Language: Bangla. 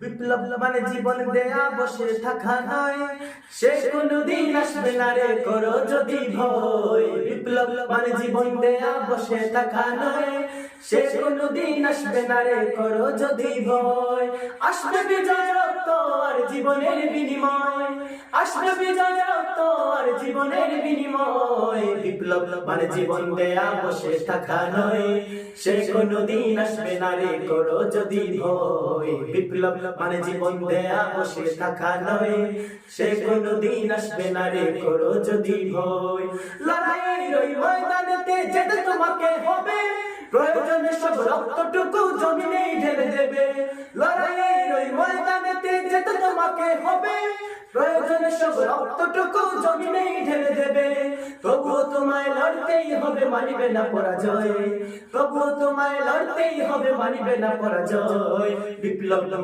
বিপ্লব মানে জীবন দেয়া বসে থাকা নয়, সে কোনদিন আসবে না রে করো যদি ভয়। বিপ্লব মানে জীবন দেয়া বসে থাকা নয়, সে কোনদিন আসবে না রে করো যদি ভয়। আসবে বিজয় রক্ত আর জীবনের বিনিময়, আসবে বিজয় রক্ত আর জীবনের বিনিময়। বিপ্লব মানে জীবন দেয়া বসে থাকা নয়, সে কোনদিন আসবে না রে করো যদি ভয়। বিপ্লব মানে জীবন দেয়া বসে থাকা নয়, সে কোনদিন আসবে না রে করো যদি ভয়। লড়াইয়ের ওই ময়দানেতে যেতে তোমাকে হবে, প্রয়োজনে সব রক্তটুকু জমিনেই ঢেলে দেবে। লড়াইয়ের ওই ময়দানেতে যেতে তোমাকে হবে, প্রয়োজনে সব রক্তটুকু জমিনেই ঢেলে দেবে। তবুও তোমায় লড়তেই হবে, মানিবে না পরাজয়। তবুও তোমায় লড়তেই হবে, মানিবে না পরাজয়। বিপ্লব মানে